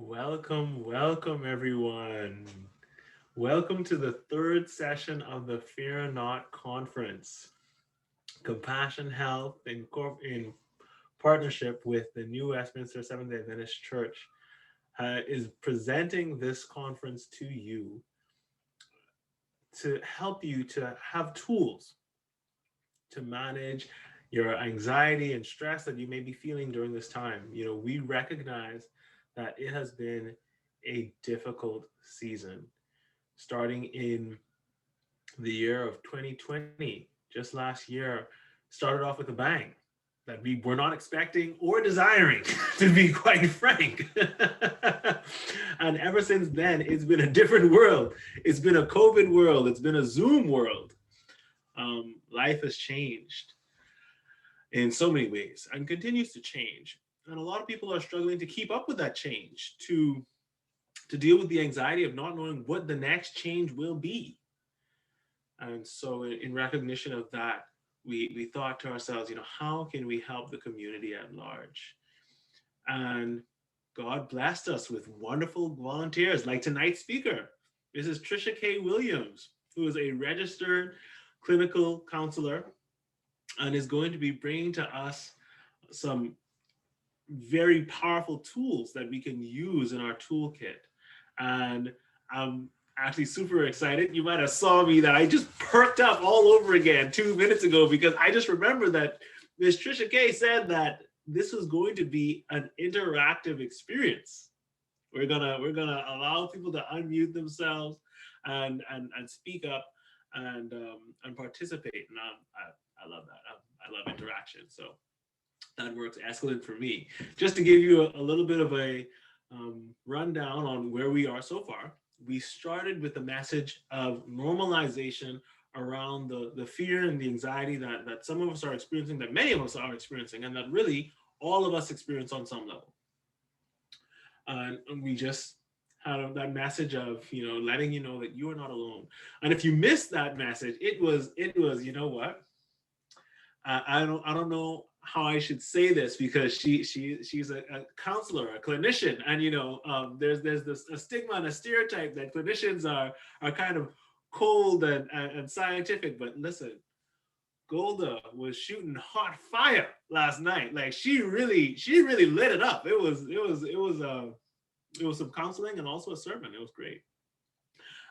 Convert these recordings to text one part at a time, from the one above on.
Welcome everyone. Welcome to the third session of the Fear Not Conference. Compassion Health in partnership with the new Westminster Seventh-day Adventist Church is presenting this conference to you to help you to have tools to manage your anxiety and stress that you may be feeling during this time. We recognize that it has been a difficult season starting in the year of 2020. Just last year started off with a bang that we were not expecting or desiring, to be quite frank. And ever since then, it's been a different world. It's been a COVID world. It's been a Zoom world. Life has changed in so many ways and continues to change. And a lot of people are struggling to keep up with that change, to deal with the anxiety of not knowing what the next change will be. And so in recognition of that, we thought to ourselves, how can we help the community at large? And God blessed us with wonderful volunteers like tonight's speaker. This is Tricia-Kay Williams, who is a registered clinical counselor and is going to be bringing to us some very powerful tools that we can use in our toolkit. And I'm actually super excited. You might have saw me that I just perked up all over again 2 minutes ago because I just remembered that Ms. Tricia-Kay said that this was going to be an interactive experience. We're gonna allow people to unmute themselves and speak up and participate. And I love that. I love interaction. So that works excellent for me. Just to give you a little bit of a rundown on where we are so far, we started with the message of normalization around the fear and the anxiety that some of us are experiencing, that many of us are experiencing, and that really all of us experience on some level. And we just had that message of, letting you know that you are not alone. And if you missed that message, it was, you know what? I don't know how I should say this because she's a counselor, a clinician, and there's this a stigma and a stereotype that clinicians are kind of cold and scientific. But listen, Golda was shooting hot fire last night. Like she really lit it up. It was some counseling and also a sermon. It was great.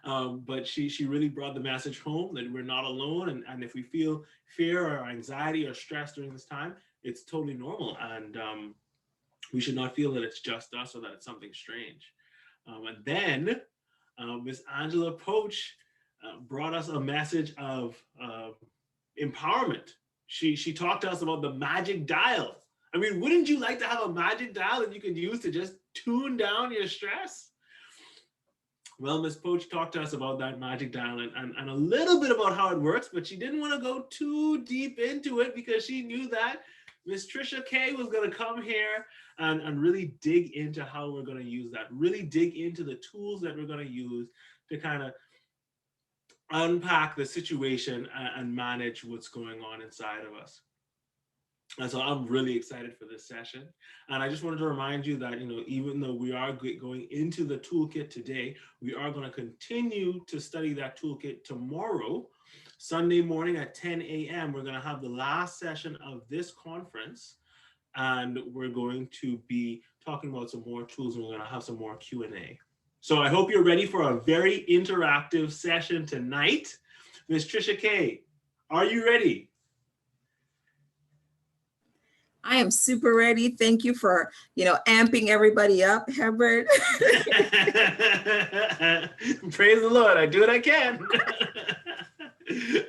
But she really brought the message home that we're not alone. And if we feel fear or anxiety or stress during this time, it's totally normal. And we should not feel that it's just us or that it's something strange. And then Miss Angela Poach brought us a message of empowerment. She talked to us about the magic dial. I mean, wouldn't you like to have a magic dial that you could use to just tune down your stress? Well, Ms. Poach talked to us about that magic dial and a little bit about how it works, but she didn't want to go too deep into it because she knew that Ms. Tricia-Kay was going to come here and really dig into how we're going to use that, really dig into the tools that we're going to use to kind of unpack the situation and manage what's going on inside of us. And so I'm really excited for this session. And I just wanted to remind you that, even though we are going into the toolkit today, we are going to continue to study that toolkit tomorrow, Sunday morning at 10 a.m. We're going to have the last session of this conference. And we're going to be talking about some more tools and we're going to have some more Q&A. So I hope you're ready for a very interactive session tonight. Ms. Tricia-Kay, are you ready? I am super ready. Thank you for, amping everybody up, Herbert. Praise the Lord. I do what I can.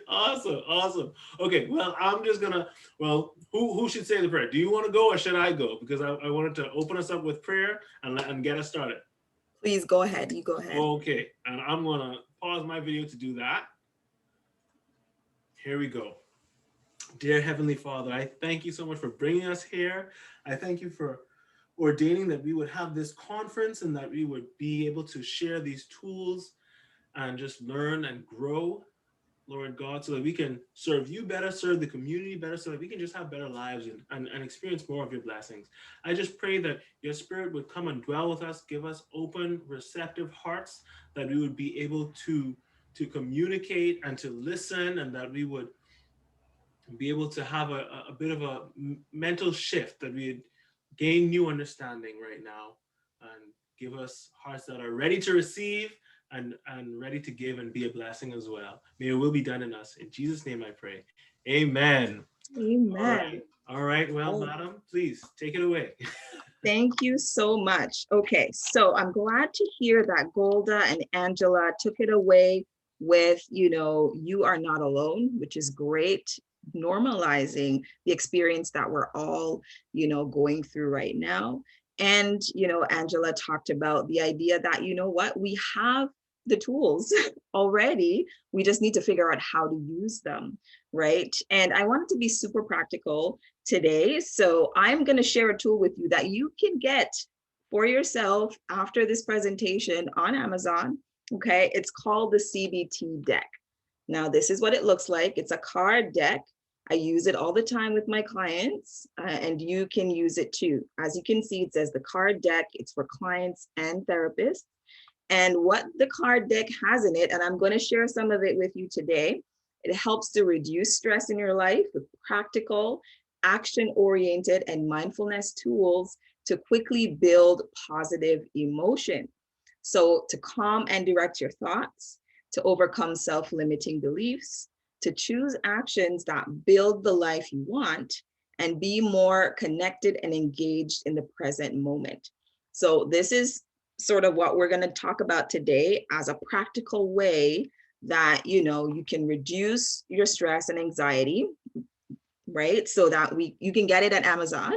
Awesome. Okay, well, I'm just gonna, who should say the prayer? Do you want to go or should I go? Because I wanted to open us up with prayer and get us started. Please go ahead. You go ahead. Okay, and I'm gonna pause my video to do that. Here we go. Dear Heavenly Father, I thank you so much for bringing us here. I thank you for ordaining that we would have this conference and that we would be able to share these tools and just learn and grow. Lord God, so that we can serve you better, serve the community better, so that we can just have better lives and experience more of your blessings. I just pray that your spirit would come and dwell with us, give us open, receptive hearts, that we would be able to communicate and to listen, and that we would be able to have a bit of a mental shift, that we would gain new understanding right now and give us hearts that are ready to receive and ready to give and be a blessing as well. May your will be done in us. In Jesus' name I pray. Amen. All Amen. right. All right. Well, Oh, madam, please take it away. thank you so much. Okay, so I'm glad to hear that Golda and Angela took it away with, you are not alone, which is great, normalizing the experience that we're all, going through right now. And, Angela talked about the idea that, what, we have the tools already. We just need to figure out how to use them, right? And I wanted to be super practical today. So I'm going to share a tool with you that you can get for yourself after this presentation on Amazon. Okay, it's called the CBT Deck. Now, this is what it looks like. It's a card deck. I use it all the time with my clients, and you can use it too. As you can see, it says the card deck. It's for clients and therapists. And what the card deck has in it, and I'm going to share some of it with you today, it helps to reduce stress in your life with practical, action-oriented, and mindfulness tools to quickly build positive emotion. So to calm and direct your thoughts, to overcome self-limiting beliefs, to choose actions that build the life you want, and be more connected and engaged in the present moment. So this is sort of what we're going to talk about today as a practical way that you can reduce your stress and anxiety, right? So that you can get it at Amazon.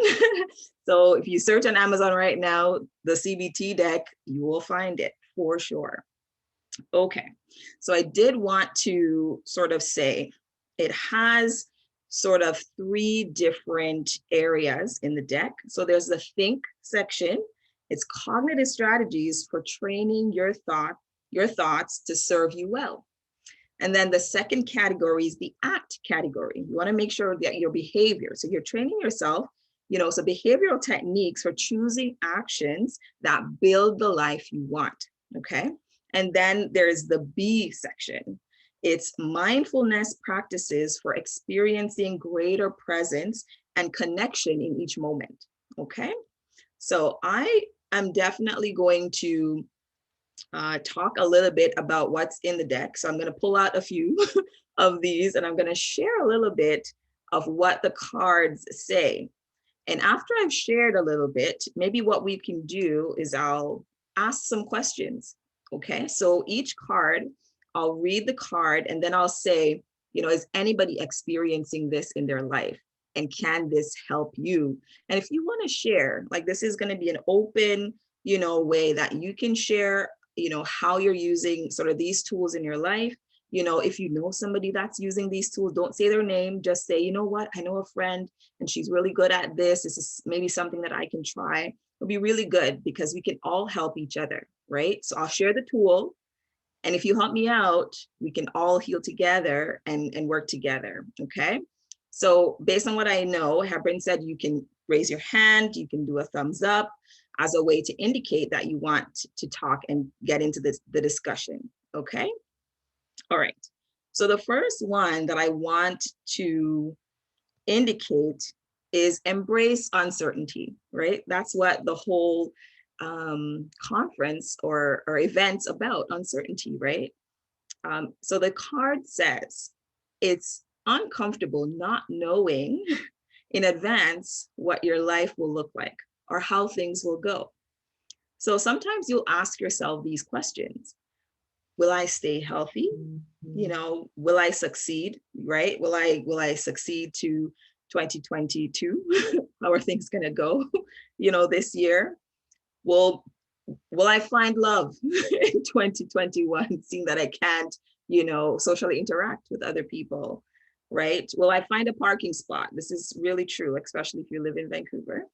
So if you search on Amazon right now, the CBT deck, you will find it for sure. Okay, so I did want to sort of say it has sort of 3 different areas in the deck. So there's the think section. It's cognitive strategies for training your thoughts to serve you well. And then the second category is the act category. You want to make sure that your behavior, so you're training yourself, so behavioral techniques for choosing actions that build the life you want, okay? And then there's the B section. It's mindfulness practices for experiencing greater presence and connection in each moment, okay? So I am definitely going to talk a little bit about what's in the deck. So I'm going to pull out a few of these and I'm going to share a little bit of what the cards say. And after I've shared a little bit, maybe what we can do is I'll ask some questions. Okay, so each card, I'll read the card and then I'll say, is anybody experiencing this in their life? And can this help you? And if you want to share, like this is going to be an open, way that you can share, how you're using sort of these tools in your life. If you know somebody that's using these tools, don't say their name, just say, you know what, I know a friend and she's really good at this. This is maybe something that I can try. It'll be really good because we can all help each other, right? So I'll share the tool. And if you help me out, we can all heal together and work together, okay? So based on what I know, Hebron said you can raise your hand, you can do a thumbs up as a way to indicate that you want to talk and get into the discussion, okay? All right, so the first one that I want to indicate is embrace uncertainty, right? That's what the whole conference or event's about, uncertainty, right? So the card says it's uncomfortable not knowing in advance what your life will look like or how things will go. So sometimes you'll ask yourself these questions. Will I stay healthy? Will I succeed, right? Will I succeed to 2022? How are things gonna go, this year? Will I find love in 2021, seeing that I can't, socially interact with other people, right? Will I find a parking spot? This is really true, especially if you live in Vancouver,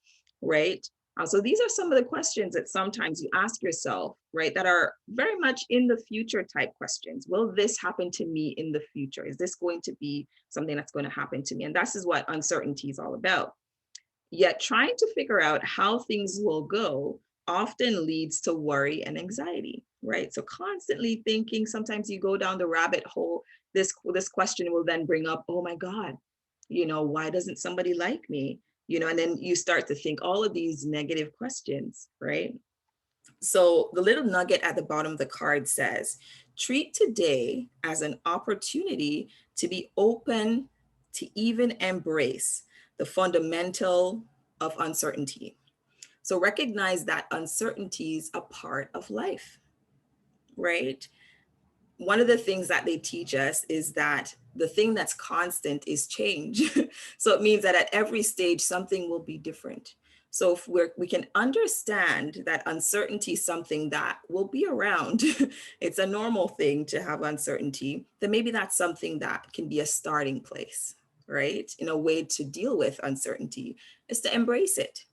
right? So these are some of the questions that sometimes you ask yourself, right, that are very much in the future type questions. Will this happen to me in the future? Is this going to be something that's going to happen to me? And this is what uncertainty is all about. Yet trying to figure out how things will go often leads to worry and anxiety, right? So constantly thinking, sometimes you go down the rabbit hole. This question will then bring up, oh my God, why doesn't somebody like me? And then you start to think all of these negative questions, right? So the little nugget at the bottom of the card says, treat today as an opportunity to be open to even embrace the fundamental of uncertainty. So recognize that uncertainty is a part of life, right? One of the things that they teach us is that the thing that's constant is change. So it means that at every stage, something will be different. So if we can understand that uncertainty is something that will be around, it's a normal thing to have uncertainty, then maybe that's something that can be a starting place, right? In a way to deal with uncertainty is to embrace it.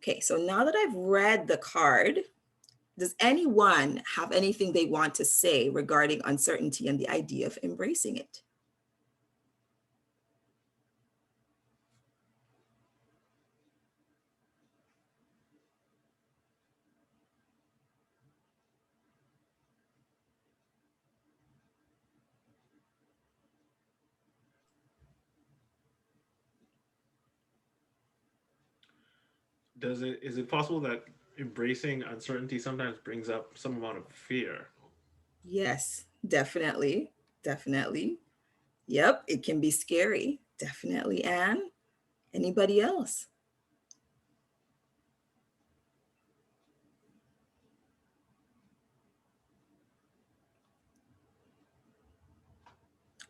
Okay, so now that I've read the card, does anyone have anything they want to say regarding uncertainty and the idea of embracing it? Is it possible that embracing uncertainty sometimes brings up some amount of fear? Yes, definitely. Definitely. Yep, it can be scary. Definitely. Anne, anybody else?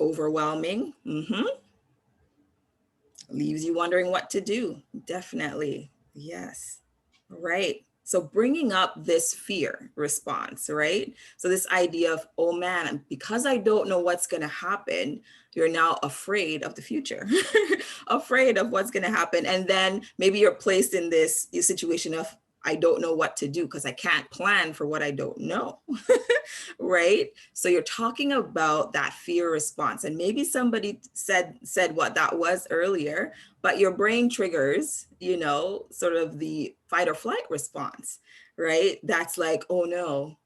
Overwhelming. Leaves you wondering what to do. Definitely. Yes. Right. So bringing up this fear response, right? So this idea of, oh man, because I don't know what's going to happen, you're now afraid of the future, afraid of what's going to happen. And then maybe you're placed in this situation of, I don't know what to do because I can't plan for what I don't know. Right? So you're talking about that fear response. And maybe somebody said what that was earlier, but your brain triggers, sort of the fight or flight response, right? That's like, oh no,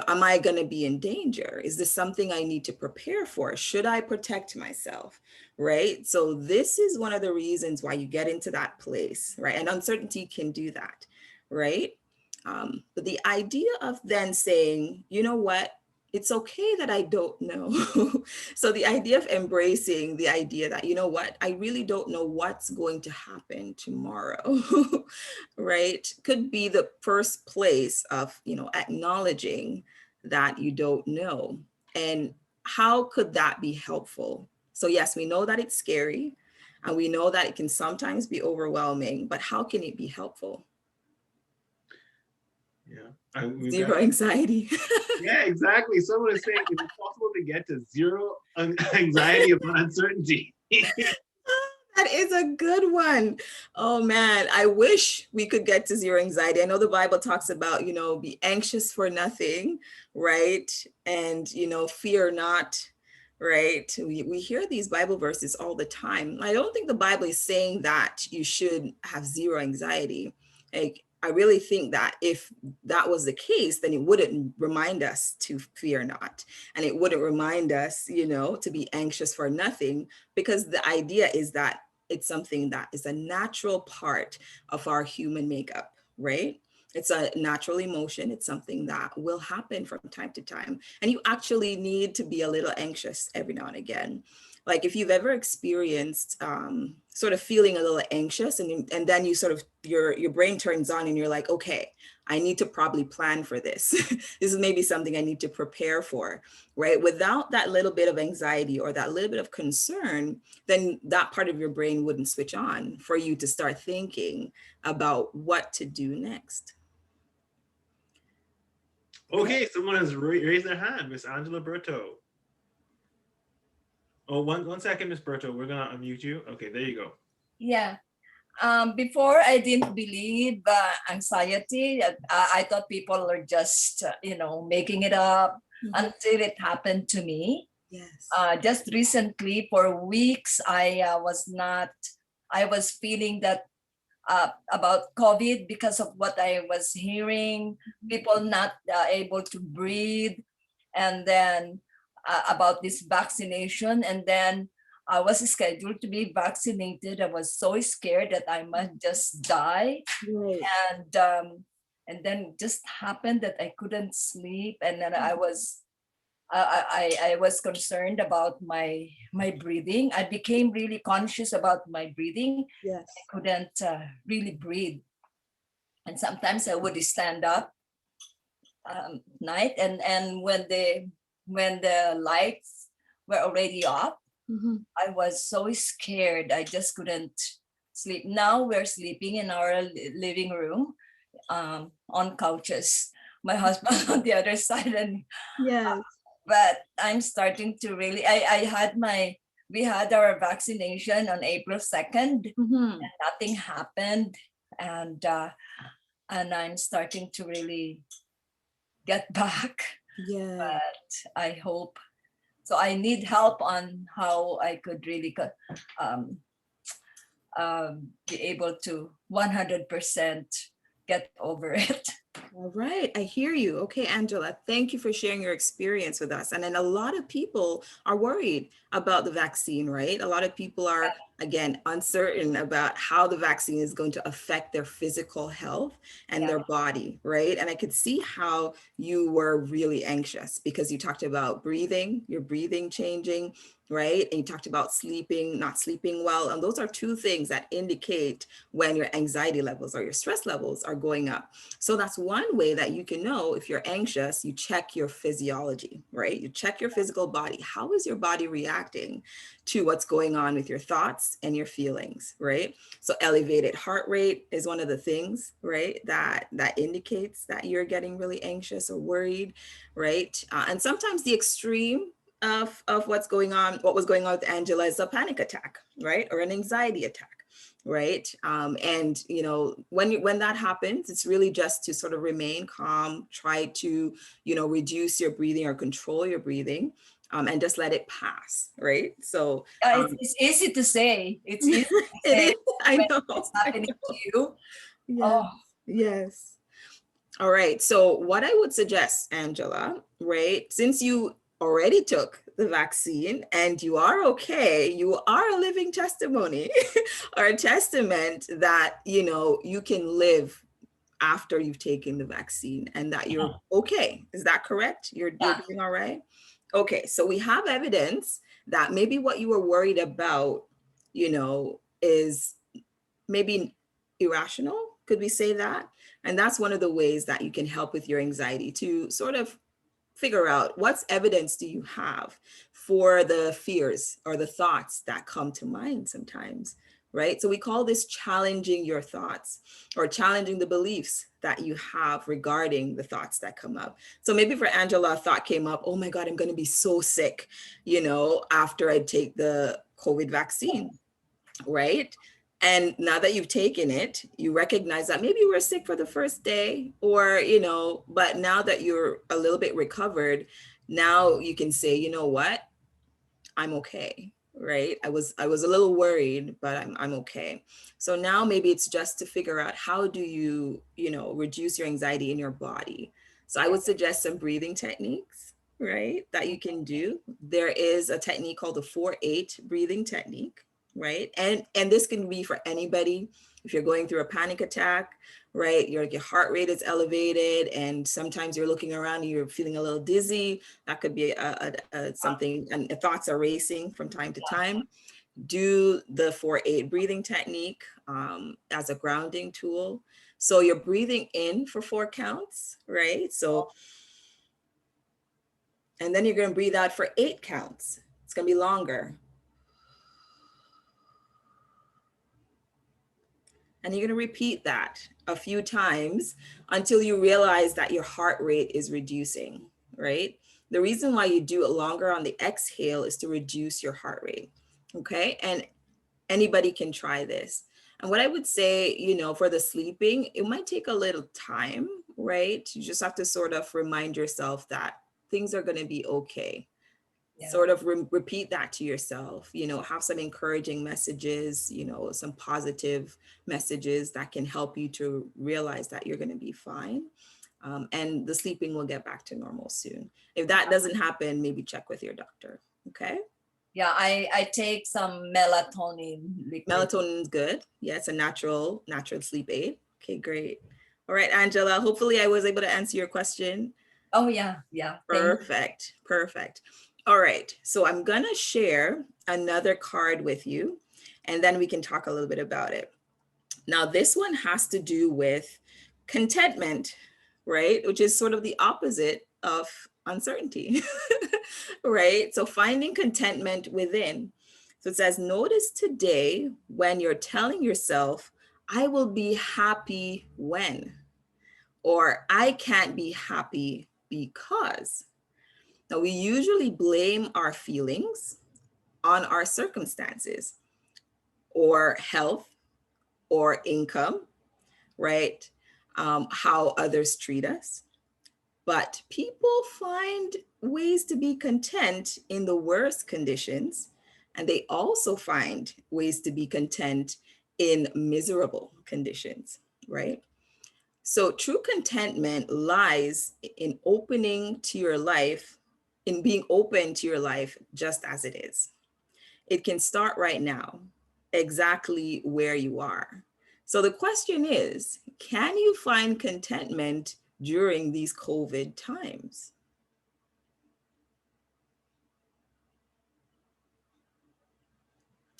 am I going to be in danger? Is this something I need to prepare for? Should I protect myself? Right? So this is one of the reasons why you get into that place, right? And uncertainty can do that, right? But the idea of then saying, you know what, it's okay that I don't know. So the idea of embracing the idea that, you know what, I really don't know what's going to happen tomorrow, right? Could be the first place of, acknowledging that you don't know. And how could that be helpful? So yes, we know that it's scary and we know that it can sometimes be overwhelming, but how can it be helpful? Yeah. Zero anxiety. Yeah, exactly. Someone is saying, is it possible to get to zero anxiety about uncertainty? That is a good one. Oh man, I wish we could get to zero anxiety. I know the Bible talks about, be anxious for nothing, right? And, fear not, right? We hear these Bible verses all the time. I don't think the Bible is saying that you should have zero anxiety. Like, I really think that if that was the case, then it wouldn't remind us to fear not. And it wouldn't remind us, to be anxious for nothing, because the idea is that it's something that is a natural part of our human makeup, right? It's a natural emotion. It's something that will happen from time to time. And you actually need to be a little anxious every now and again. Like if you've ever experienced sort of feeling a little anxious and then you sort of, your brain turns on and you're like, okay, I need to probably plan for this. This is maybe something I need to prepare for, right? Without that little bit of anxiety or that little bit of concern, then that part of your brain wouldn't switch on for you to start thinking about what to do next. Okay, someone has raised their hand, Miss Angela Berto. Oh, one second, Miss Berto. We're gonna unmute you. Okay, there you go. Yeah. Before I didn't believe anxiety. I thought people are just, making it up until it happened to me. Yes. Just recently, for weeks, I was feeling that about COVID because of what I was hearing, people not able to breathe, and then about this vaccination. And then I was scheduled to be vaccinated. I was so scared that I might just die. Right. And then it just happened that I couldn't sleep, and then I was concerned about my breathing. I became really conscious about my breathing. Yes. I couldn't really breathe, and sometimes I would stand up night, and when the lights were already off, I was so scared. I just couldn't sleep. Now we're sleeping in our living room on couches. My husband on the other side, and Yes. but I'm starting to really, we had our vaccination on April 2nd, and nothing happened. And I'm starting to really get back. Yeah. But I hope, so I need help on how I could really be able to 100% get over it. All right, I hear you. Okay, Angela, thank you for sharing your experience with us. And then a lot of people are worried about the vaccine, right? A lot of people are, again, uncertain about how the vaccine is going to affect their physical health and their body, right? And I could see how you were really anxious because you talked about breathing, your breathing changing, right? And you talked about sleeping, not sleeping well. And those are two things that indicate when your anxiety levels or your stress levels are going up. So that's one way that you can know if you're anxious. You check your physiology, right? You check your physical body. How is your body reacting to what's going on with your thoughts and your feelings, right? So elevated heart rate is one of the things, right, that indicates that you're getting really anxious or worried, right? And sometimes the extreme of what was going on with Angela is a panic attack, right? Or an anxiety attack, right? And when that happens, it's really just to sort of remain calm, try to reduce your breathing or control your breathing, and just let it pass, right? So it's easy to say. It's easy to say. it is. I know it's happening to you. Yes. Yes. All right. So what I would suggest, Angela, right, since you already took the vaccine and you are okay, you are a living testimony or a testament that, you can live after you've taken the vaccine and that you're okay. Is that correct? You're doing all right? Okay. So we have evidence that maybe what you were worried about, is maybe irrational. Could we say that? And that's one of the ways that you can help with your anxiety, to sort of figure out what's evidence do you have for the fears or the thoughts that come to mind sometimes, right? So we call this challenging your thoughts or challenging the beliefs that you have regarding the thoughts that come up. So maybe for Angela, a thought came up, oh my God, I'm going to be so sick, after I take the COVID vaccine, right? And now that you've taken it, you recognize that maybe you were sick for the first day or, but now that you're a little bit recovered, now you can say, you know what, I'm okay, right? I was a little worried, but I'm okay. So now maybe it's just to figure out how do you, reduce your anxiety in your body. So I would suggest some breathing techniques, right, that you can do. There is a technique called the 4-8 breathing technique, right? And this can be for anybody. If you're going through a panic attack, right, your heart rate is elevated and sometimes you're looking around and you're feeling a little dizzy, that could be something, and thoughts are racing from time to time. Do the 4-8 breathing technique as a grounding tool. So you're breathing in for 4 counts, right? So, and then you're going to breathe out for 8 counts. It's going to be longer. And you're going to repeat that a few times until you realize that your heart rate is reducing, right? The reason why you do it longer on the exhale is to reduce your heart rate, okay? And anybody can try this. And what I would say, for the sleeping, it might take a little time, right? You just have to sort of remind yourself that things are going to be okay. Yeah. Sort of repeat that to yourself, have some encouraging messages, some positive messages that can help you to realize that you're going to be fine. And the sleeping will get back to normal soon. If that doesn't happen, maybe check with your doctor. Okay. Yeah, I take some melatonin liquid. Melatonin is good. Yeah, it's a natural sleep aid. Okay, great. All right, Angela, hopefully I was able to answer your question. Oh, yeah. Perfect. All right, so I'm gonna share another card with you, and then we can talk a little bit about it. Now, this one has to do with contentment, right? Which is sort of the opposite of uncertainty, right? So finding contentment within. So it says, notice today when you're telling yourself, I will be happy when, or I can't be happy because. Now, we usually blame our feelings on our circumstances or health or income, right? How others treat us. But people find ways to be content in the worst conditions, and they also find ways to be content in miserable conditions, right? So true contentment lies in opening to your life, in being open to your life just as it is. It can start right now, exactly where you are. So the question is, can you find contentment during these COVID times?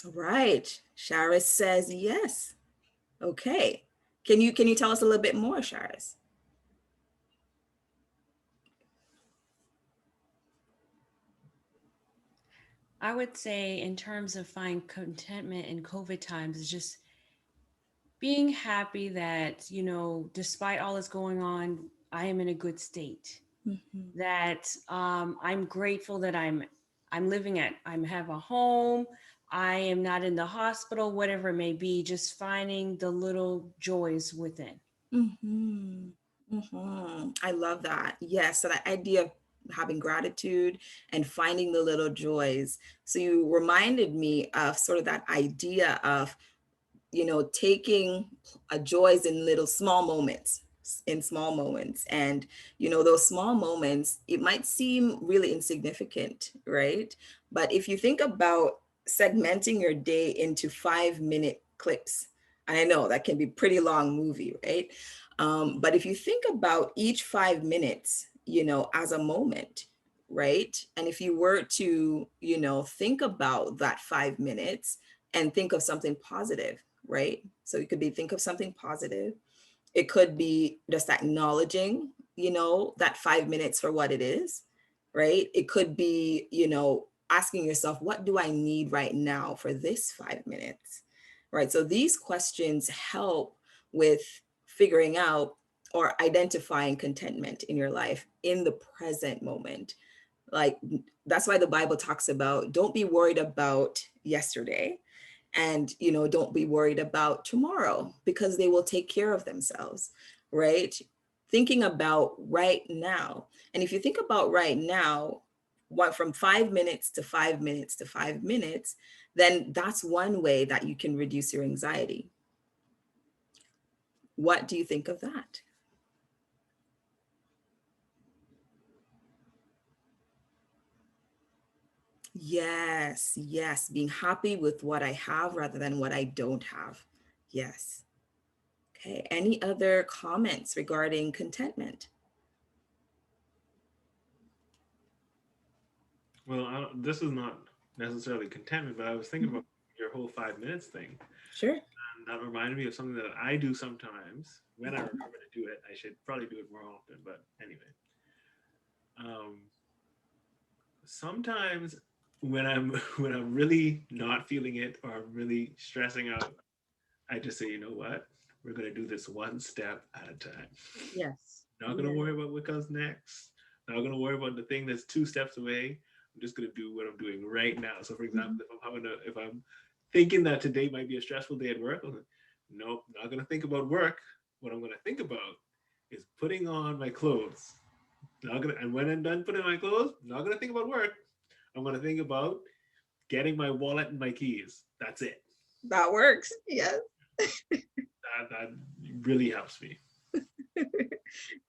All right, Sharis says yes. Okay. Can you tell us a little bit more, Sharis? I would say in terms of finding contentment in COVID times is just being happy that, despite all that's going on, I am in a good state. Mm-hmm. That I'm grateful that I have a home. I am not in the hospital, whatever it may be, just finding the little joys within. Mm-hmm. Mm-hmm. I love that. Yes. So that idea of having gratitude and finding the little joys. So you reminded me of sort of that idea of, taking joys in little small moments, And, those small moments, it might seem really insignificant, right? But if you think about segmenting your day into 5-minute clips, and I know that can be a pretty long movie, right? But if you think about each 5 minutes, as a moment, right? And if you were to, think about that 5 minutes and think of something positive, right? So it could be think of something positive. It could be just acknowledging, that 5 minutes for what it is, right? It could be, asking yourself, what do I need right now for this 5 minutes, right? So these questions help with figuring out or identifying contentment in your life in the present moment. Like, that's why the Bible talks about don't be worried about yesterday, and don't be worried about tomorrow, because they will take care of themselves, right? Thinking about right now. And if you think about right now, what from 5 minutes to 5 minutes to 5 minutes, then that's one way that you can reduce your anxiety. What do you think of that? Yes, being happy with what I have rather than what I don't have. Yes. Okay, any other comments regarding contentment? Well, this is not necessarily contentment, but I was thinking about your whole 5 minutes thing. Sure. And that reminded me of something that I do sometimes. When I remember to do it, I should probably do it more often, but anyway. Sometimes when I'm when I'm really not feeling it or I'm really stressing out, I just say, you know what? We're gonna do this one step at a time. Yes. Not gonna worry about what comes next. Not gonna worry about the thing that's 2 steps away. I'm just gonna do what I'm doing right now. So, for example, if I'm thinking that today might be a stressful day at work, I'm like, nope, not going to think about work. What I'm going to think about is putting on my clothes. And when I'm done putting on my clothes, I'm not going to think about work. I'm going to think about getting my wallet and my keys. That's it. That works. Yes. That really helps me.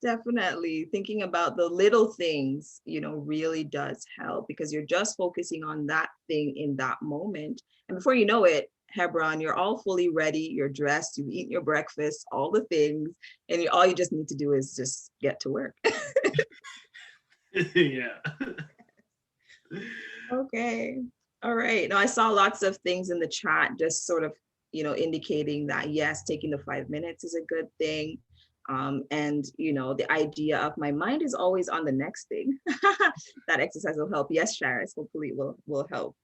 Definitely. Thinking about the little things, really does help, because you're just focusing on that thing in that moment. And before you know it, Hebron, you're all fully ready, you're dressed, you've eaten your breakfast, all the things, and all you just need to do is just get to work. Yeah. Okay. All right. Now, I saw lots of things in the chat, just sort of, indicating that, yes, taking the 5 minutes is a good thing. And, the idea of my mind is always on the next thing. That exercise will help. Yes, Sharis, hopefully will help.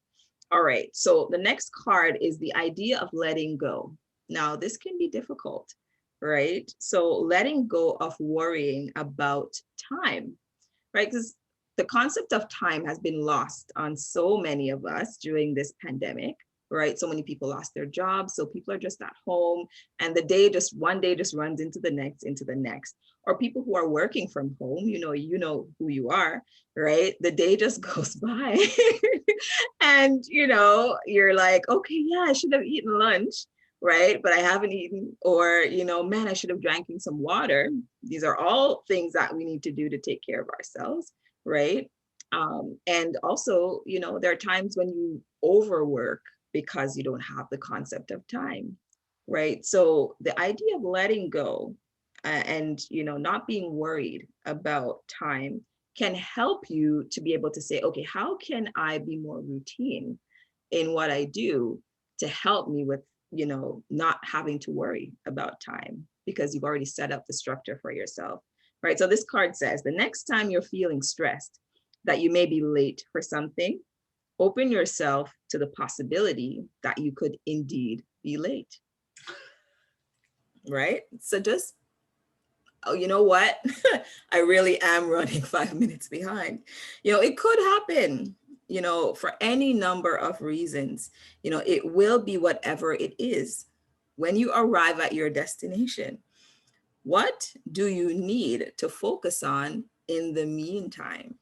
All right. So the next card is the idea of letting go. Now, this can be difficult, right? So letting go of worrying about time, right? Because the concept of time has been lost on so many of us during this pandemic, right? So many people lost their jobs. So people are just at home, and one day just runs into the next. Or people who are working from home, you know who you are, right? The day just goes by. And, you're like, okay, yeah, I should have eaten lunch, right? But I haven't eaten. Or, man, I should have drank some water. These are all things that we need to do to take care of ourselves, right? And also, there are times when you overwork because you don't have the concept of time, right? So the idea of letting go and, not being worried about time can help you to be able to say, okay, how can I be more routine in what I do to help me with, not having to worry about time, because you've already set up the structure for yourself, right? So this card says, the next time you're feeling stressed that you may be late for something, open yourself to the possibility that you could indeed be late, right? So just, oh, you know what? I really am running 5 minutes behind. It could happen, for any number of reasons. It will be whatever it is. When you arrive at your destination, what do you need to focus on in the meantime,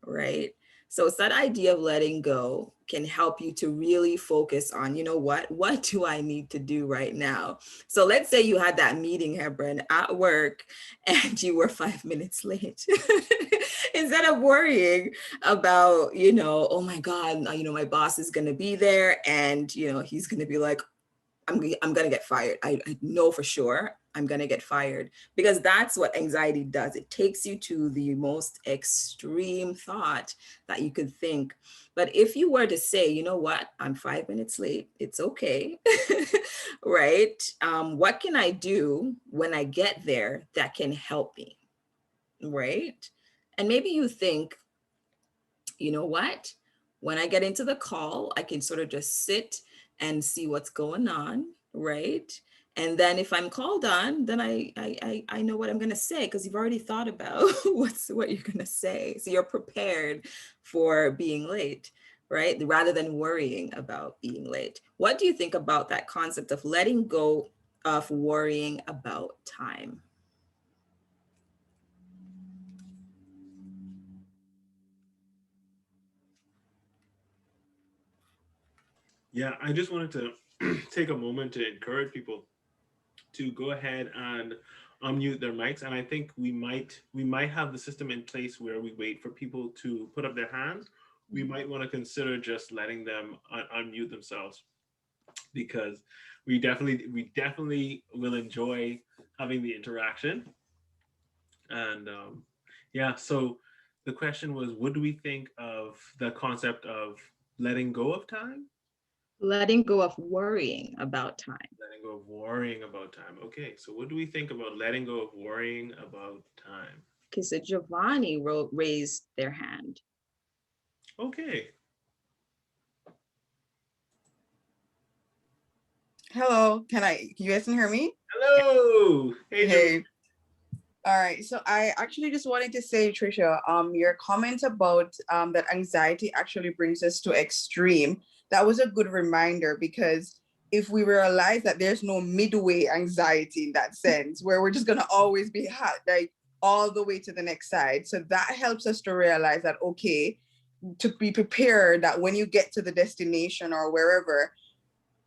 right? So it's that idea of letting go can help you to really focus on, what do I need to do right now? So let's say you had that meeting, Hebron, at work, and you were 5 minutes late. Instead of worrying about, oh my God, my boss is going to be there, and, he's going to be like, I'm going to get fired. I know for sure I'm going to get fired, because that's what anxiety does. It takes you to the most extreme thought that you could think. But if you were to say, you know what, I'm 5 minutes late, it's okay, right? What can I do when I get there that can help me, right? And maybe you think, you know what, when I get into the call, I can sort of just sit and see what's going on, right? And then if I'm called on, then I know what I'm going to say, because you've already thought about what you're going to say. So you're prepared for being late, right? Rather than worrying about being late. What do you think about that concept of letting go of worrying about time? Yeah, I just wanted to take a moment to encourage people to go ahead and unmute their mics. And I think we might have the system in place where we wait for people to put up their hands. We might want to consider just letting them unmute themselves, because we definitely will enjoy having the interaction. And yeah, so the question was, what do we think of the concept of letting go of time? Letting go of worrying about time. Letting go of worrying about time. Okay, so what do we think about letting go of worrying about time? Okay, so Giovanni raised their hand. Okay. Hello, you guys can hear me? Hello. Hey. All right, so I actually just wanted to say, Tricia, your comment about that anxiety actually brings us to extreme. That was a good reminder, because if we realize that there's no midway anxiety in that sense, where we're just going to always be like all the way to the next side. So that helps us to realize that, okay, to be prepared that when you get to the destination or wherever,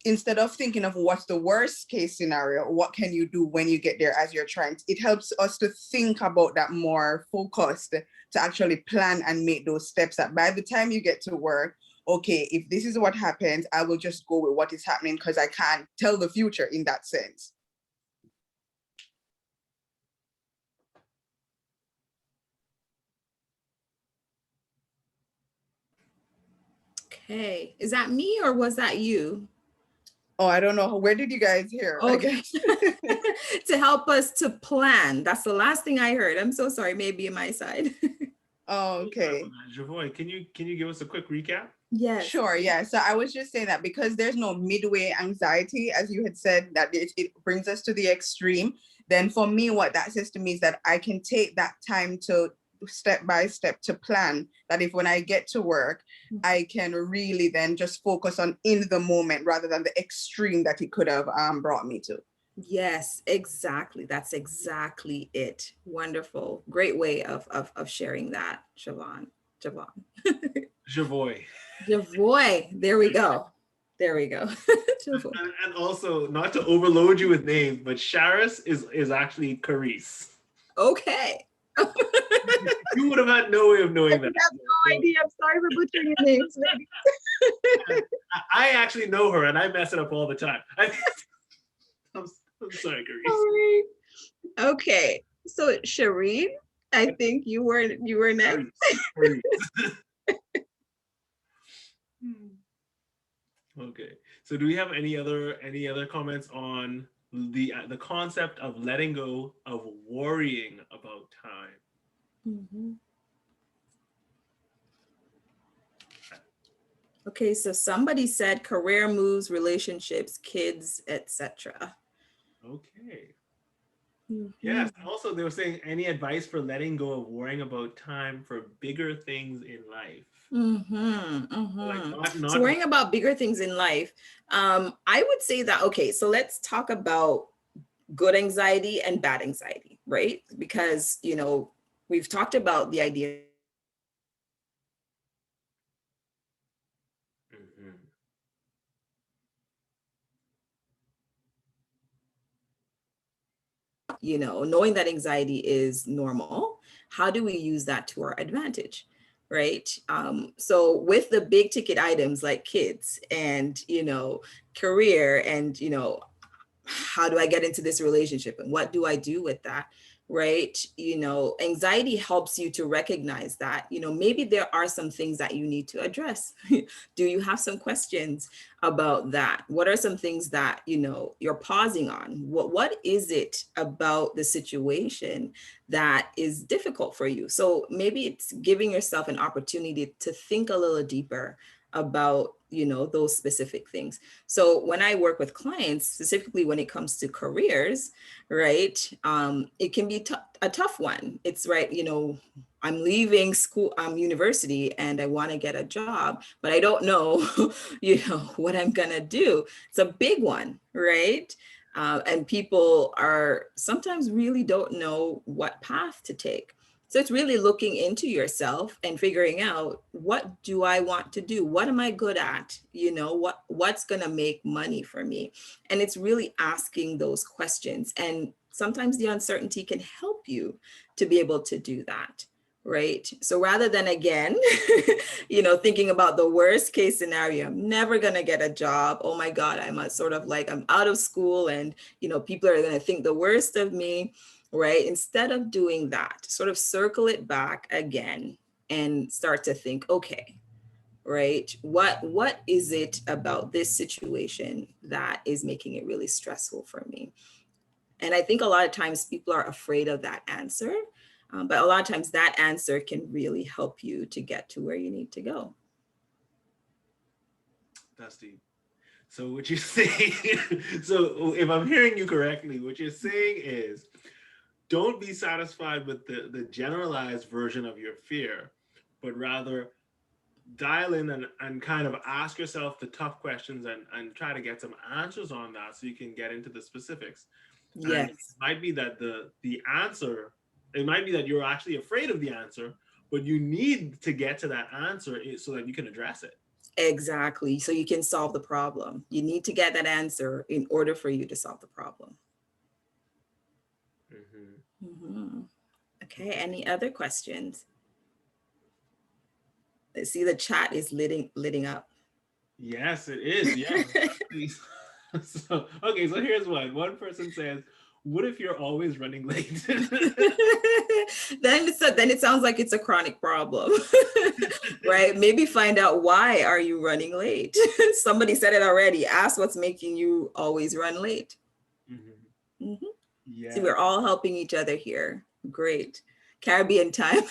instead of thinking of what's the worst case scenario, what can you do when you get there as you're trying to, it helps us to think about that more focused, to actually plan and make those steps that by the time you get to work, okay, if this is what happens, I will just go with what is happening because I can't tell the future in that sense. Okay, is that me or was that you? Oh, I don't know. Where did you guys hear? Okay. I guess. To help us to plan. That's the last thing I heard. I'm so sorry, maybe on my side. Oh, okay. Javoy, can you give us a quick recap? Yes. Sure, yeah. So I was just saying that because there's no midway anxiety, as you had said, that it brings us to the extreme, then for me, what that says to me is that I can take that time to step by step to plan, that if when I get to work, I can really then just focus on in the moment rather than the extreme that it could have brought me to. Yes, exactly. That's exactly it. Wonderful. Great way of sharing that, Javon. Javoy. Javoy. There we go. There we go. And also, not to overload you with names, but Charis is actually Carice. Okay. You would have had no way of knowing that. I have no idea. I'm sorry for butchering your names, lady. I actually know her and I mess it up all the time. I'm sorry, Carice. Sorry. Okay. So Shireen, I think you were next. Carice. Okay. So do we have any other comments on the concept of letting go of worrying about time? Mm-hmm. Okay, so somebody said career moves, relationships, kids, etc. Okay. Mm-hmm. Yes. Also, they were saying any advice for letting go of worrying about time for bigger things in life. Mm-hmm, mm-hmm. Like not so worrying about bigger things in life. I would say that, okay, so let's talk about good anxiety and bad anxiety, right? Because, we've talked about the idea knowing that anxiety is normal. How do we use that to our advantage? Right. So with the big ticket items like kids and, career and, how do I get into this relationship and what do I do with that? Right. Anxiety helps you to recognize that, maybe there are some things that you need to address. Do you have some questions about that? What are some things that, you're pausing on? What is it about the situation that is difficult for you? So maybe it's giving yourself an opportunity to think a little deeper about those specific things. So when I work with clients, specifically when it comes to careers, right, it can be a tough one. It's right, I'm leaving school, university, and I want to get a job, but I don't know, what I'm gonna do. It's a big one, right? And people are sometimes really don't know what path to take. So it's really looking into yourself and figuring out, what do I want to do? What am I good at? What's going to make money for me? And it's really asking those questions. And sometimes the uncertainty can help you to be able to do that. Right. So rather than, again, thinking about the worst case scenario, I'm never going to get a job. Oh my God, I'm out of school and, people are going to think the worst of me. Right? Instead of doing that, sort of circle it back again and start to think, okay, right? What is it about this situation that is making it really stressful for me? And I think a lot of times people are afraid of that answer, but a lot of times that answer can really help you to get to where you need to go. That's deep. So what you're saying, so if I'm hearing you correctly, what you're saying is, don't be satisfied with the generalized version of your fear, but rather dial in and kind of ask yourself the tough questions and try to get some answers on that so you can get into the specifics. Yes. And it might be that the answer, it might be that you're actually afraid of the answer, but you need to get to that answer so that you can address it. Exactly. So you can solve the problem. You need to get that answer in order for you to solve the problem. Okay, any other questions? I see the chat is lighting up. Yes, it is. Yeah. So, okay, so here's one. One person says, what if you're always running late? then it sounds like it's a chronic problem, right? Maybe find out, why are you running late? Somebody said it already. Ask what's making you always run late. Yeah. See, we're all helping each other here. Great. Caribbean time.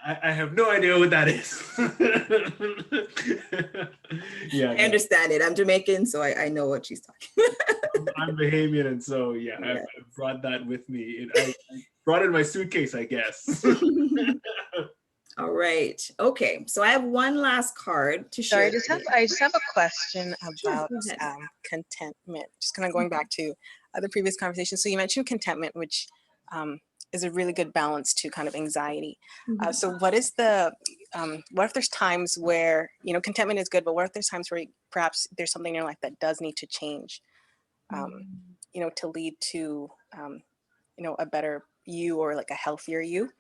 I have no idea what that is. Yeah, I understand it. I'm Jamaican, so I know what she's talking about. I'm Bahamian, and so yeah, I brought that with me. I brought it in my suitcase, I guess. All right. Okay. So I have one last card to share. I just have a question about contentment. Just kind of going back to the previous conversation. So you mentioned contentment, which is a really good balance to kind of anxiety. So what is what if there's times where, contentment is good, but what if there's times where perhaps there's something in your life that does need to change, to lead to, a better you, or like a healthier you?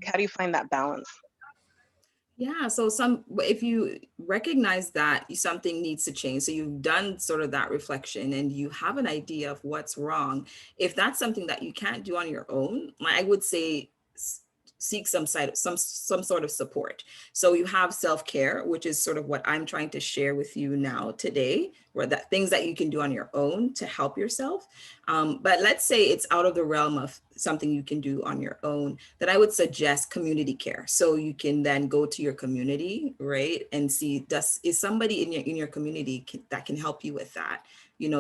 How do you find that balance? Yeah, so if you recognize that something needs to change, so you've done sort of that reflection and you have an idea of what's wrong, if that's something that you can't do on your own, I would say seek some sort of support. So you have self-care, which is sort of what I'm trying to share with you now today, where that things that you can do on your own to help yourself. But let's say it's out of the realm of something you can do on your own, then I would suggest community care. So you can then go to your community, right, and see, is somebody in your community that can help you with that?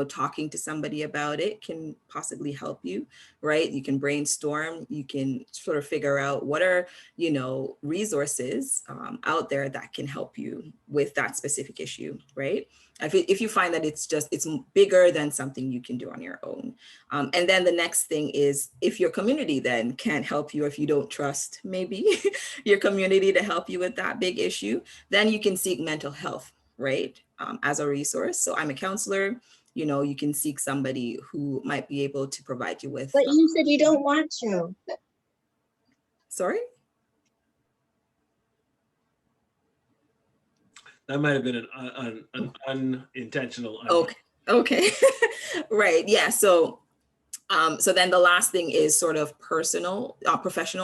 Talking to somebody about it can possibly help you, right? You can brainstorm, you can sort of figure out what are, resources out there that can help you with that specific issue, right? If you find that it's bigger than something you can do on your own. And then the next thing is, if your community then can't help you, if you don't trust maybe your community to help you with that big issue, then you can seek mental health, right? As a resource. So I'm a counselor. You can seek somebody who might be able to provide you with. But you said you don't want to. Sorry? That might have been an unintentional. Okay. Right. Yeah. So then the last thing is sort of professional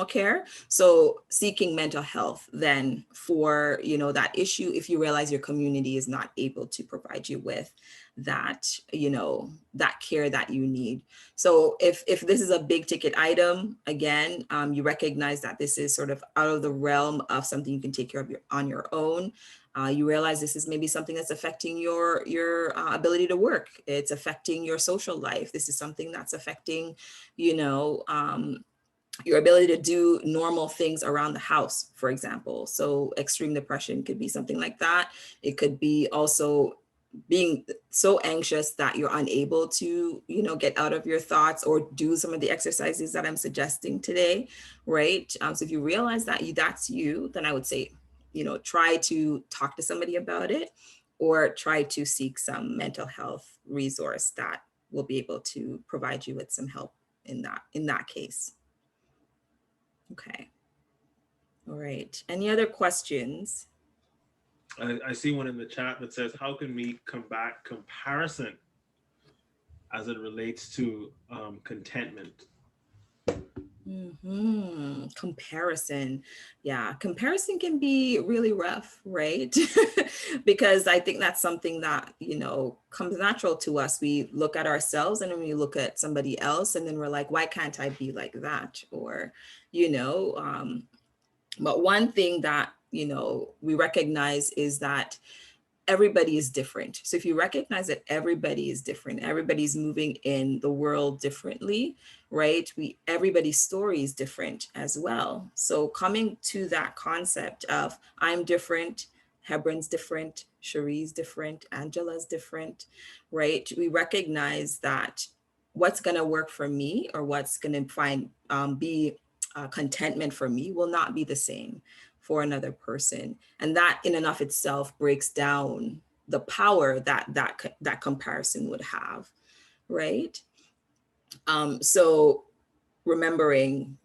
care. So seeking mental health then for, that issue, if you realize your community is not able to provide you with that, that care that you need. So if this is a big ticket item, again, you recognize that this is sort of out of the realm of something you can take care of on your own. You realize this is maybe something that's affecting your ability to work. It's affecting your social life. This is something that's affecting, your ability to do normal things around the house, for example. So extreme depression could be something like that. It could be also being so anxious that you're unable to, get out of your thoughts or do some of the exercises that I'm suggesting today, right? So if you realize that that's you, then I would say, try to talk to somebody about it, or try to seek some mental health resource that will be able to provide you with some help in that case. Okay. All right. Any other questions? I see one in the chat that says, how can we combat comparison as it relates to contentment? Comparison. Yeah, comparison can be really rough, right? Because I think that's something that, comes natural to us. We look at ourselves and then we look at somebody else and then we're like, why can't I be like that? Or, but one thing that, we recognize is that everybody is different. So if you recognize that everybody is different, everybody's moving in the world differently, right? Everybody's story is different as well. So coming to that concept of I'm different, Hebron's different, Cherie's different, Angela's different, right? We recognize that what's going to work for me or what's going to be contentment for me will not be the same for another person. And that in and of itself breaks down the power that comparison would have, right? So remembering,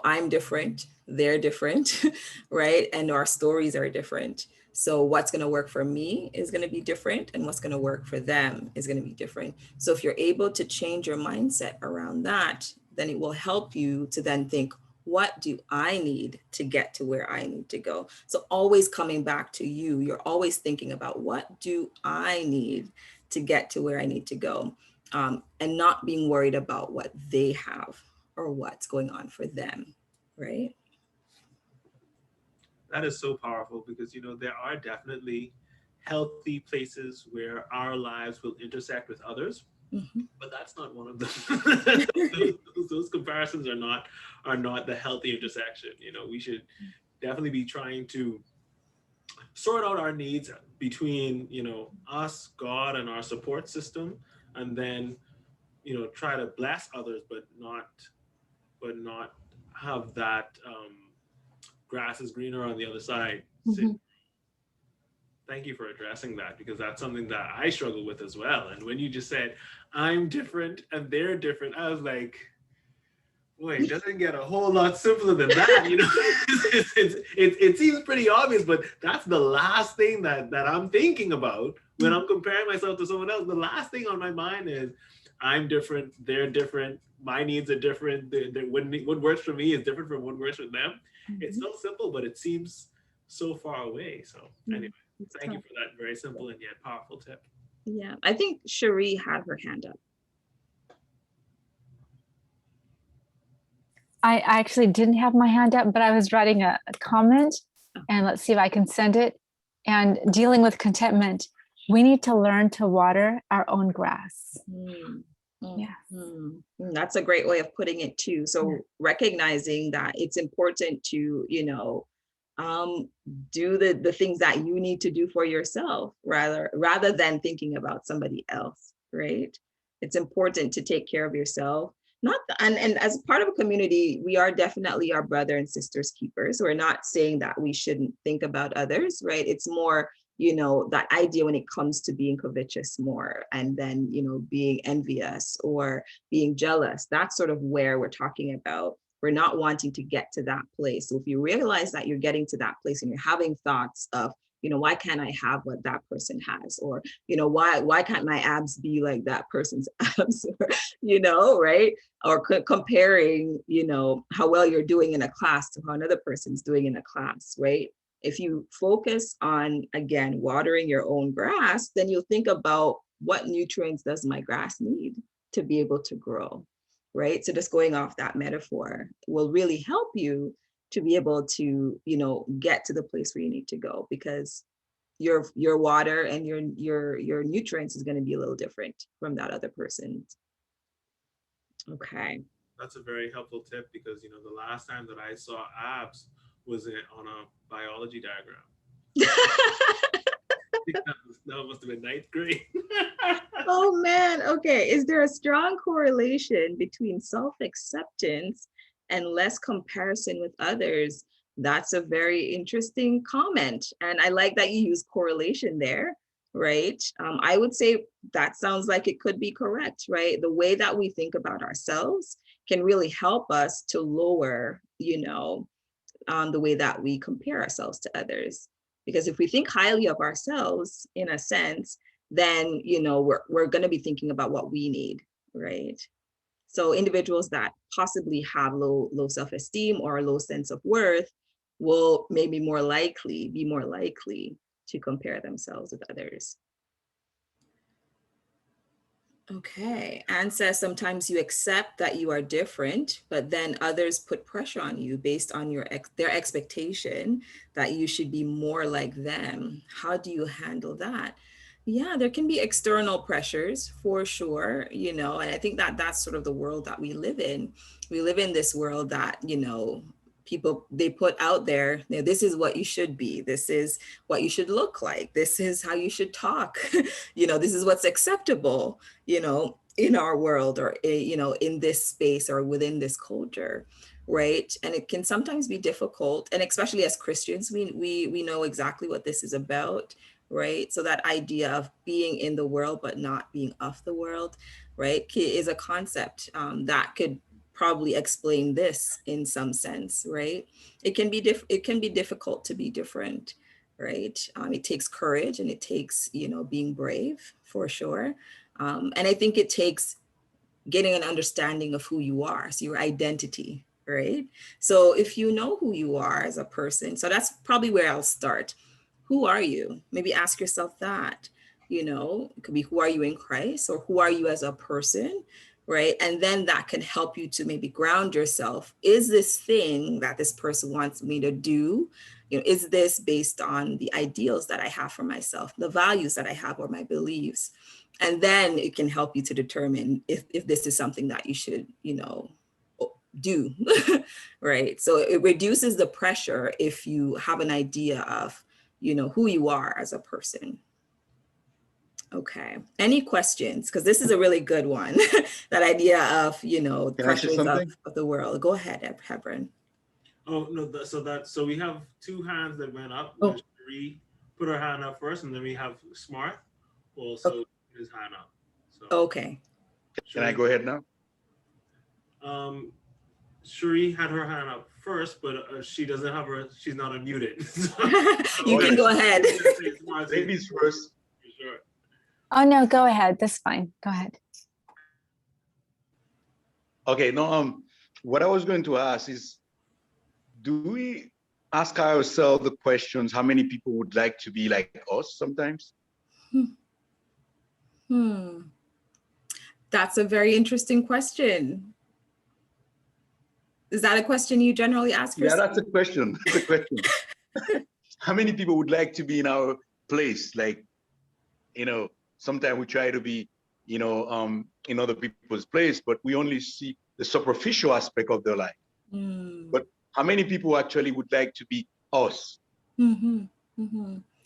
I'm different, they're different, right? And our stories are different. So what's going to work for me is going to be different, and what's going to work for them is going to be different. So if you're able to change your mindset around that, then it will help you to then think, what do I need to get to where I need to go? So always coming back to you, you're always thinking about what do I need to get to where I need to go, and not being worried about what they have or what's going on for them, right? That is so powerful because, there are definitely healthy places where our lives will intersect with others, but that's not one of them. those comparisons are not the healthy intersection. We should definitely be trying to sort out our needs between, us, God, and our support system, and then, try to bless others, but not have that grass is greener on the other side. Thank you for addressing that, because that's something that I struggle with as well. And when you just said, I'm different and they're different, I was like, boy, it doesn't get a whole lot simpler than that. It seems pretty obvious, but that's the last thing that I'm thinking about when I'm comparing myself to someone else. The last thing on my mind is, I'm different, they're different, my needs are different. What works for me is different from what works for them. It's so simple, but it seems so far away. So anyway, thank you for that very simple and yet powerful tip. Yeah, I think Cherie had her hand up. I actually didn't have my hand up, but I was writing a comment, and let's see if I can send it. And dealing with contentment, we need to learn to water our own grass. Yeah. That's a great way of putting it too. So recognizing that it's important to, do the things that you need to do for yourself rather than thinking about somebody else, right? It's important to take care of yourself. And as part of a community, we are definitely our brother and sisters keepers. We're not saying that we shouldn't think about others, right? It's more, that idea when it comes to being covetous more, and then, being envious or being jealous. That's sort of where we're talking about. We're not wanting to get to that place. So if you realize that you're getting to that place and you're having thoughts of, why can't I have what that person has? Or, why can't my abs be like that person's abs? Or, right? Or comparing, how well you're doing in a class to how another person's doing in a class, right? If you focus on, again, watering your own grass, then you'll think about what nutrients does my grass need to be able to grow, right? So just going off that metaphor will really help you to be able to, get to the place where you need to go, because your water and your nutrients is going to be a little different from that other person's. Okay. That's a very helpful tip, because the last time that I saw abs was on a biology diagram. That must have been 9th grade. Oh man. Okay. Is there a strong correlation between self-acceptance and less comparison with others? That's a very interesting comment. And I like that you use correlation there, right? I would say that sounds like it could be correct, right? The way that we think about ourselves can really help us to lower, the way that we compare ourselves to others. Because if we think highly of ourselves, in a sense, then, we're going to be thinking about what we need, right? So individuals that possibly have low self-esteem or a low sense of worth will maybe be more likely to compare themselves with others. Okay. Anne says sometimes you accept that you are different, but then others put pressure on you based on their expectation that you should be more like them. How do you handle that? Yeah, there can be external pressures for sure, and I think that that's sort of the world that we live in. We live in this world that, people, they put out there, this is what you should be. This is what you should look like. This is how you should talk. This is what's acceptable, in our world, or, in this space or within this culture. Right. And it can sometimes be difficult. And especially as Christians, we know exactly what this is about. Right. So that idea of being in the world, but not being of the world, right, is a concept that could probably explain this in some sense, right? It can be difficult to be different, right? It takes courage, and it takes, being brave for sure. And I think it takes getting an understanding of who you are, so your identity, right? So if you know who you are as a person, so that's probably where I'll start. Who are you? Maybe ask yourself that. It could be, who are you in Christ, or who are you as a person? Right. And then that can help you to maybe ground yourself. Is this thing that this person wants me to do, is this based on the ideals that I have for myself, the values that I have, or my beliefs? And then it can help you to determine if this is something that you should, do. Right. So it reduces the pressure if you have an idea of, who you are as a person. Okay. Any questions? Because this is a really good one. That idea of, pressures of the world. Go ahead, Hebron. Oh, no. So we have two hands that went up. Oh. Cherie put her hand up first, and then we have Smart also put his hand up. So, okay. Can I go ahead now? Cherie had her hand up first, but she doesn't have she's not unmuted. You can go ahead. Ladies first. Sure. Oh, no, go ahead. That's fine. Go ahead. Okay, no, what I was going to ask is, do we ask ourselves the questions, how many people would like to be like us sometimes? That's a very interesting question. Is that a question you generally ask yourself? Yeah, that's a question. That's a question. How many people would like to be in our place? Like, sometimes we try to be, in other people's place, but we only see the superficial aspect of their life. But how many people actually would like to be us?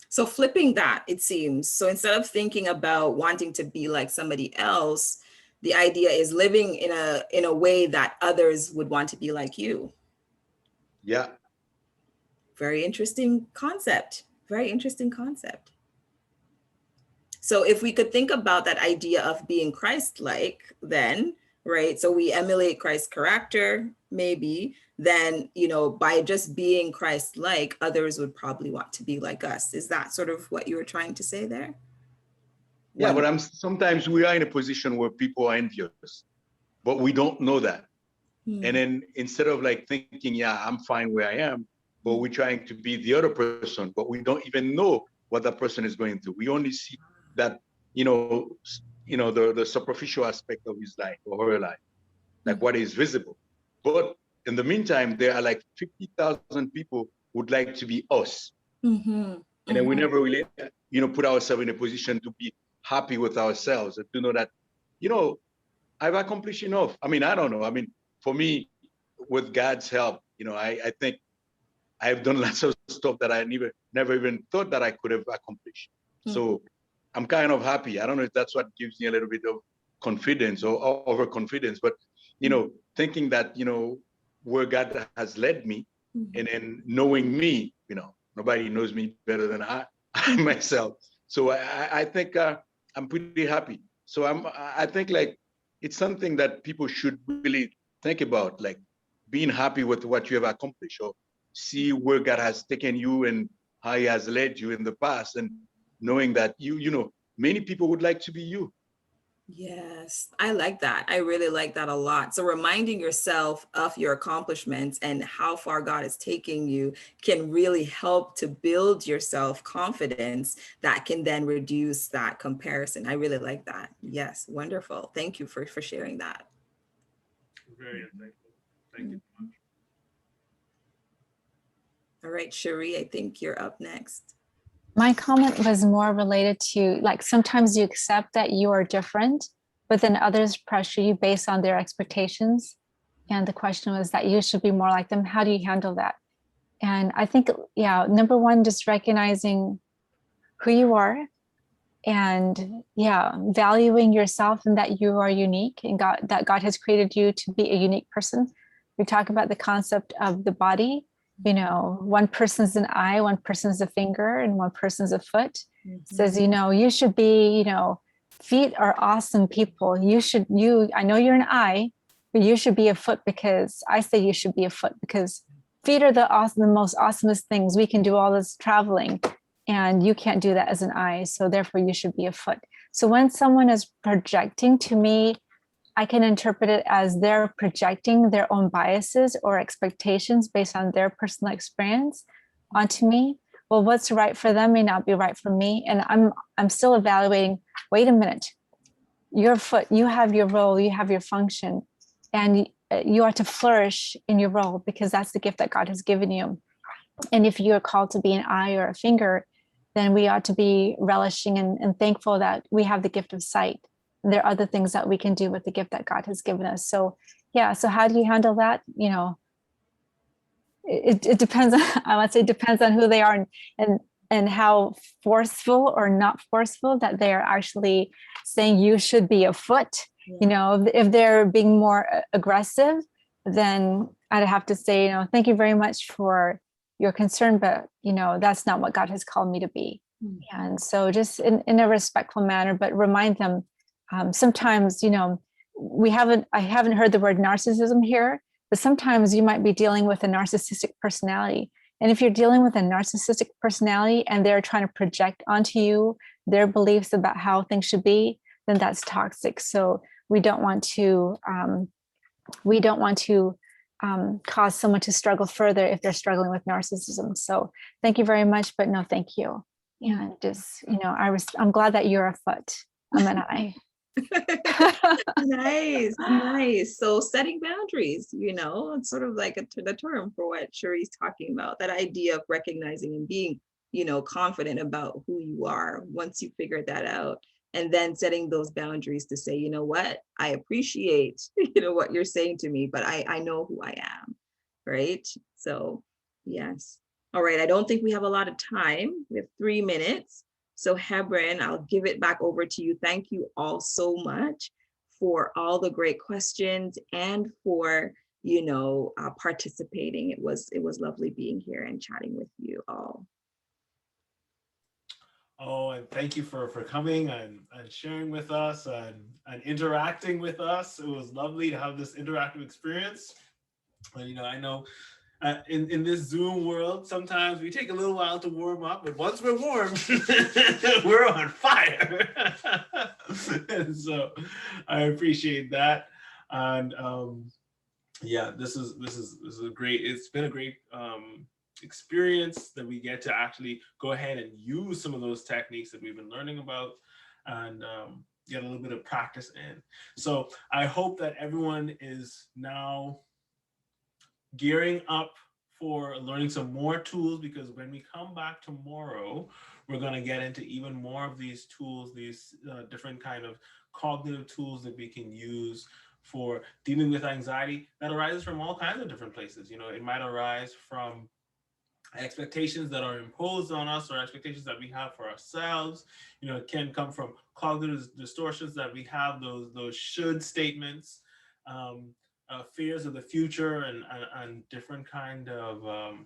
So flipping that, it seems. So instead of thinking about wanting to be like somebody else, the idea is living in a way that others would want to be like you. Yeah. Very interesting concept. Very interesting concept. So if we could think about that idea of being Christ-like, then, right? So we emulate Christ's character, maybe, then, by just being Christ-like, others would probably want to be like us. Is that sort of what you were trying to say there? Yeah, but sometimes we are in a position where people are envious, but we don't know that. And then instead of like thinking, yeah, I'm fine where I am, but we're trying to be the other person, but we don't even know what that person is going through. We only see that, the superficial aspect of his life or her life, like what is visible. But in the meantime, there are like 50,000 people who would like to be us. And then we never really, put ourselves in a position to be happy with ourselves and to know that, I've accomplished enough. I mean, I don't know. I mean, for me, with God's help, I think I've done lots of stuff that I never even thought that I could have accomplished. So I'm kind of happy. I don't know if that's what gives me a little bit of confidence or overconfidence, but, thinking that, where God has led me and then knowing me, nobody knows me better than I myself. So I think I'm pretty happy. So I think like it's something that people should really think about, like being happy with what you have accomplished, or see where God has taken you and how he has led you in the past, and knowing that many people would like to be you. Yes, I like that. I really like that a lot. So reminding yourself of your accomplishments and how far God is taking you can really help to build your self-confidence that can then reduce that comparison. I really like that. Yes, wonderful. Thank you for sharing that. Very insightful. Thank you so much. All right, Cherie, I think you're up next. My comment was more related to, like, sometimes you accept that you are different, but then others pressure you based on their expectations. And the question was that you should be more like them. How do you handle that? And I think, yeah, number one, just recognizing who you are and, yeah, valuing yourself and that you are unique and that God has created you to be a unique person. We talk about the concept of the body. You know, one person's an eye, one person's a finger, and one person's a foot. Says, you know, you should be, you know, feet are awesome people. I know you're an eye, but you should be a foot, because I say you should be a foot because feet are the most awesomest things. We can do all this traveling and you can't do that as an eye. So therefore you should be a foot. So when someone is projecting to me, I can interpret it as they're projecting their own biases or expectations based on their personal experience onto me. Well, what's right for them may not be right for me. And I'm still evaluating, wait a minute, your foot, you have your role, you have your function, and you are to flourish in your role because that's the gift that God has given you. And if you're called to be an eye or a finger, then we ought to be relishing and thankful that we have the gift of sight. There are other things that we can do with the gift that God has given us. So yeah, so how do you handle that? You know, it depends on, I would say depends on who they are and how forceful or not forceful that they are actually saying you should be a foot. Yeah. You know, if they're being more aggressive, then I'd have to say, you know, thank you very much for your concern, but you know, that's not what God has called me to be. Mm-hmm. And so just in a respectful manner, but remind them, sometimes, you know, I haven't heard the word narcissism here, but sometimes you might be dealing with a narcissistic personality. And if you're dealing with a narcissistic personality and they're trying to project onto you their beliefs about how things should be, then that's toxic. So we don't want to cause someone to struggle further if they're struggling with narcissism. So thank you very much, but no, thank you. And just, you know, I'm glad that you're a foot. I'm an eye. Nice. So setting boundaries, you know, it's sort of like the term for what Cherie's talking about, that idea of recognizing and being, you know, confident about who you are once you figure that out, and then setting those boundaries to say, you know what, I appreciate, you know, what you're saying to me, but I know who I am, right? So yes. All right, I don't think we have a lot of time. We have 3 minutes. So Hebron, I'll give it back over to you. Thank you all so much for all the great questions and for, you know, participating. It was lovely being here and chatting with you all. Oh, and thank you for coming and sharing with us and interacting with us. It was lovely to have this interactive experience. And, you know, I know in this Zoom world, sometimes we take a little while to warm up, but once we're warm, we're on fire. And so I appreciate that. And yeah, this is a great, it's been a great experience that we get to actually go ahead and use some of those techniques that we've been learning about and get a little bit of practice in. So I hope that everyone is now gearing up for learning some more tools, because when we come back tomorrow, we're going to get into even more of these tools, these different kind of cognitive tools that we can use for dealing with anxiety that arises from all kinds of different places. You know, it might arise from expectations that are imposed on us or expectations that we have for ourselves. You know, it can come from cognitive distortions that we have, those should statements, fears of the future and different kind of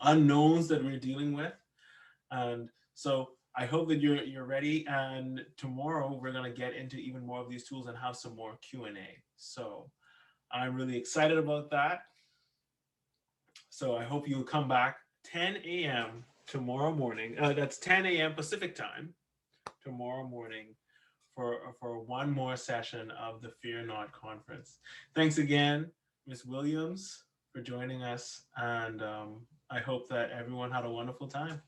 unknowns that we're dealing with. And so I hope that you're ready, and tomorrow we're going to get into even more of these tools and have some more Q&A. So I'm really excited about that. So I hope you'll come back 10 a.m. tomorrow morning. That's 10 a.m. Pacific time tomorrow morning for one more session of the Fear Not Conference. Thanks again, Ms. Williams, for joining us, and I hope that everyone had a wonderful time.